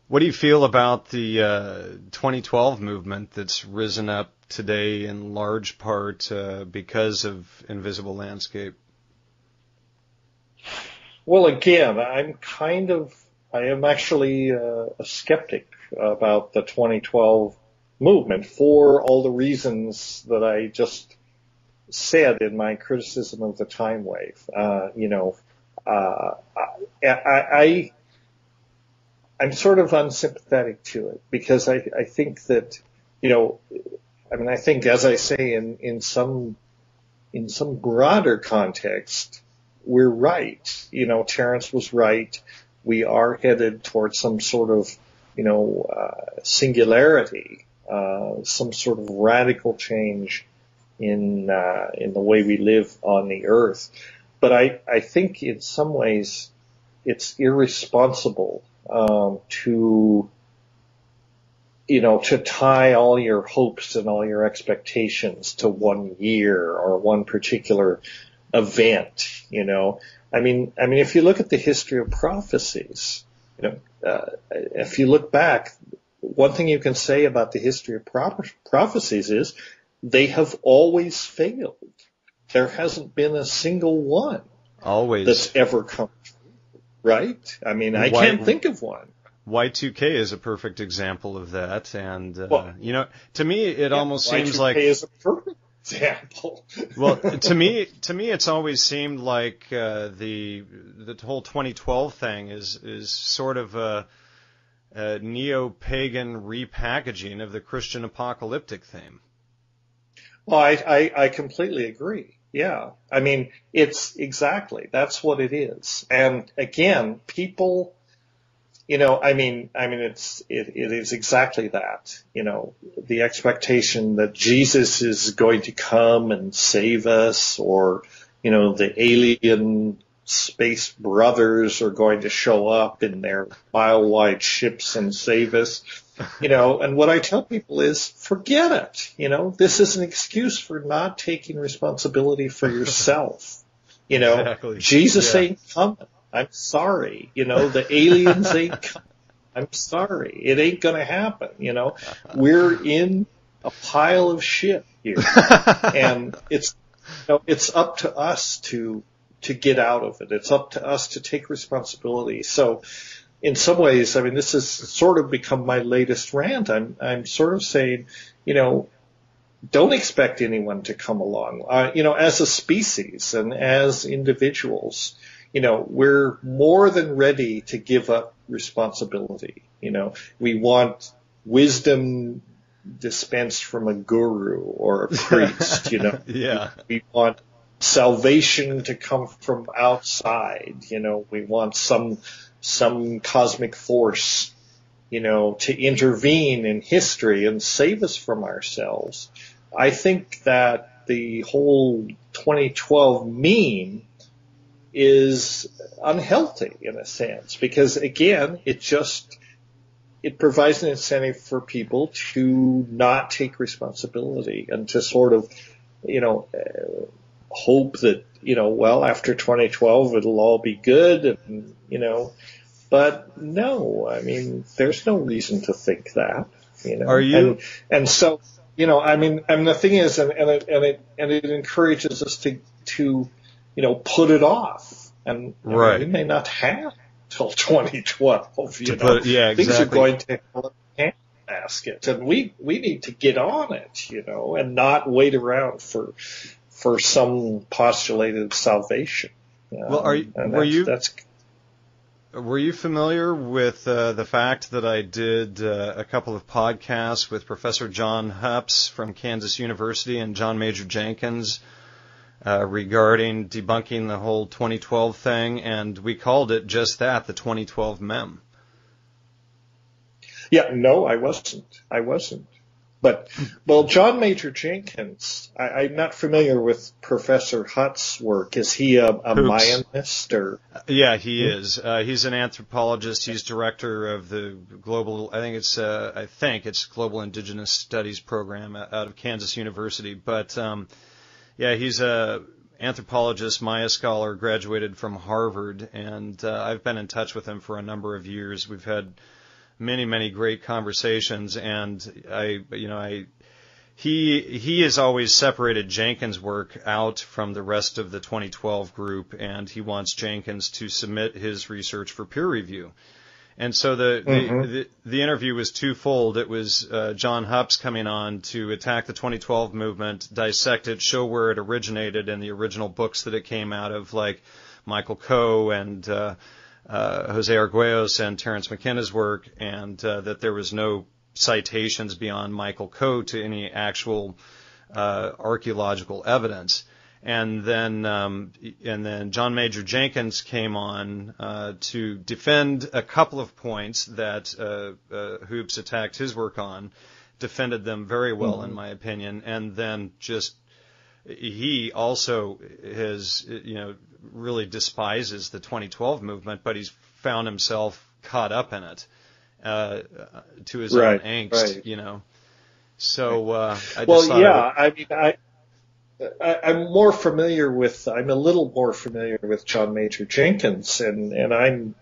What do you feel about the 2012 movement that's risen up today in large part because of Invisible Landscape? Well, again, I am actually a skeptic about the 2012 movement for all the reasons that I just said in my criticism of the time wave. I'm sort of unsympathetic to it because I think that, I think, as I say, in some broader context, we're right. Terence was right. We are headed towards some sort of, singularity, some sort of radical change in the way we live on the earth. But I think in some ways it's irresponsible to tie all your hopes and all your expectations to 1 year or one particular event. If you look at the history of prophecies, if you look back, one thing you can say about the history of prophecies is they have always failed. There hasn't been a single one that's ever come true. Right? I can't think of one. Y2K is a perfect example of that, and to me, it almost seems like Y2K is a perfect example. Well, to me, it's always seemed like the whole 2012 thing is sort of a neo-pagan repackaging of the Christian apocalyptic theme. Well, I completely agree. Yeah. It's exactly, that's what it is. And again, people, it is exactly that, the expectation that Jesus is going to come and save us, or, the alien space brothers are going to show up in their mile-wide ships and save us. And what I tell people is, forget it. This is an excuse for not taking responsibility for yourself. Exactly. Jesus ain't coming. I'm sorry. The aliens ain't coming. I'm sorry. It ain't going to happen. We're in a pile of shit here. And it's up to us to get out of it. It's up to us to take responsibility. So, in some ways, this has sort of become my latest rant. I'm sort of saying, don't expect anyone to come along. As a species and as individuals, we're more than ready to give up responsibility. We want wisdom dispensed from a guru or a priest, Yeah. We want salvation to come from outside. We want some cosmic force, to intervene in history and save us from ourselves. I think that the whole 2012 meme is unhealthy in a sense, because again, it provides an incentive for people to not take responsibility and to sort of, hope that, after 2012 it'll all be good, and, but no, there's no reason to think that, Are you? And so, the thing is, and it encourages us to put it off, and right. we may not have till 2012, Things are going to hell in a handbasket, and we need to get on it, and not wait around for some postulated salvation. Were you familiar with the fact that I did a couple of podcasts with Professor John Hups from Kansas University and John Major Jenkins regarding debunking the whole 2012 thing, and we called it just that, the 2012 mem? Yeah, no, I wasn't. But, John Major Jenkins, I'm not familiar with Professor Hutt's work. Is he a Mayanist or? Yeah, he is. He's an anthropologist. He's director of the global, I think it's Global Indigenous Studies program out of Kansas University. But, he's a anthropologist, Maya scholar, graduated from Harvard, and I've been in touch with him for a number of years. We've had many great conversations, and he has always separated Jenkins' work out from the rest of the 2012 group, and he wants Jenkins to submit his research for peer review. And so the interview was twofold. It was John Hupps coming on to attack the 2012 movement, dissect it, show where it originated in the original books that it came out of, like Michael Coe and Jose Arguellos and Terence McKenna's work, and that there was no citations beyond Michael Coe to any actual archaeological evidence. And then John Major Jenkins came on to defend a couple of points that Hoops attacked his work on, defended them very well, in my opinion, and then he also has, really despises the 2012 movement, but he's found himself caught up in it to his own angst, So I just thought I'm a little more familiar with John Major Jenkins, and I'm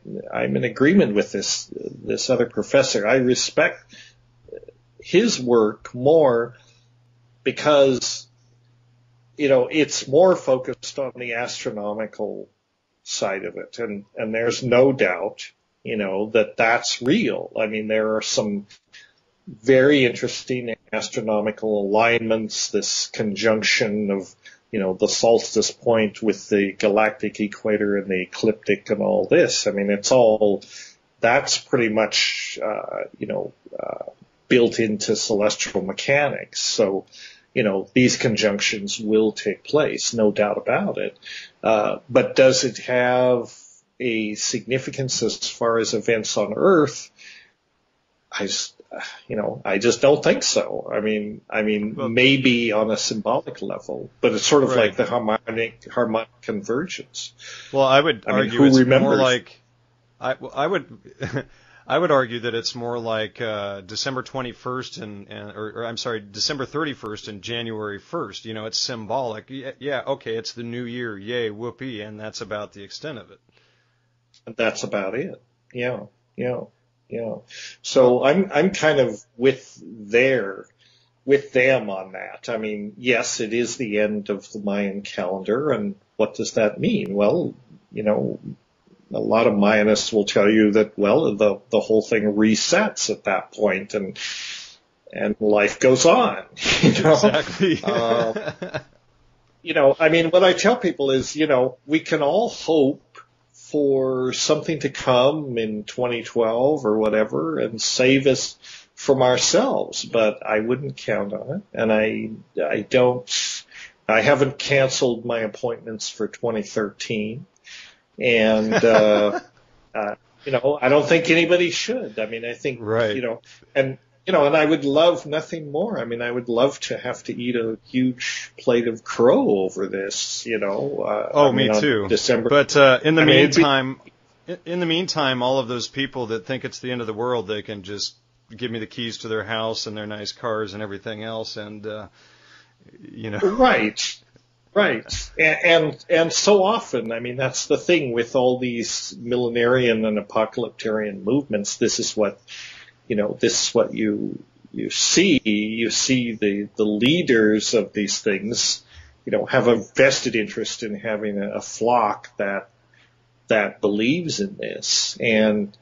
in agreement with this other professor. I respect his work more because, it's more focused on the astronomical side of it, and there's no doubt, that's real. I mean, there are some very interesting astronomical alignments, this conjunction of, the solstice point with the galactic equator and the ecliptic and all this. I mean, that's pretty much, built into celestial mechanics. So, these conjunctions will take place, no doubt about it. But does it have a significance as far as events on Earth? I just don't think so. I mean, maybe on a symbolic level, but it's sort of like the harmonic convergence. Well, I would argue it's more like I would argue that it's more like December 21st or I'm sorry, December 31st and January 1st. It's symbolic. Yeah, okay, it's the new year. Yay, whoopee, and that's about the extent of it. And that's about it. Yeah. So I'm kind of with them on that. I mean, yes, it is the end of the Mayan calendar, and what does that mean? Well, a lot of Mayanists will tell you that, well, the whole thing resets at that point, and life goes on. Exactly. I mean, what I tell people is, we can all hope for something to come in 2012 or whatever and save us from ourselves, but I wouldn't count on it, and I haven't canceled my appointments for 2013, and I don't think anybody should. I mean, I think and I would love nothing more. I mean, I would love to have to eat a huge plate of crow over this, me too. December. But in the meantime, all of those people that think it's the end of the world, they can just give me the keys to their house and their nice cars and everything else, and Right. And so often, I mean, that's the thing with all these millenarian and apocalyptarian movements. This is what you see. You see the leaders of these things, have a vested interest in having a flock that believes in this. And,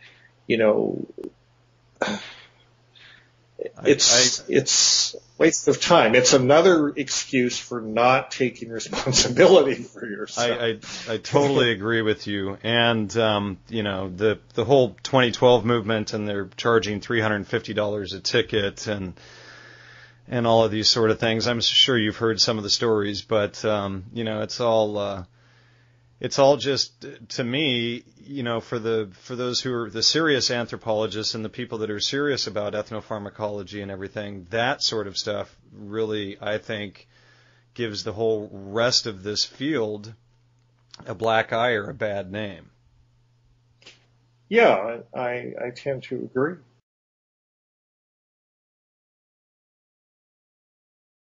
it's waste of time. It's another excuse for not taking responsibility for yourself. I totally agree with you. And, the whole 2012 movement, and they're charging $350 a ticket and all of these sort of things. I'm sure you've heard some of the stories, but, it's all just, to me, for those who are the serious anthropologists and the people that are serious about ethnopharmacology and everything, that sort of stuff really, I think, gives the whole rest of this field a black eye or a bad name. Yeah, I tend to agree.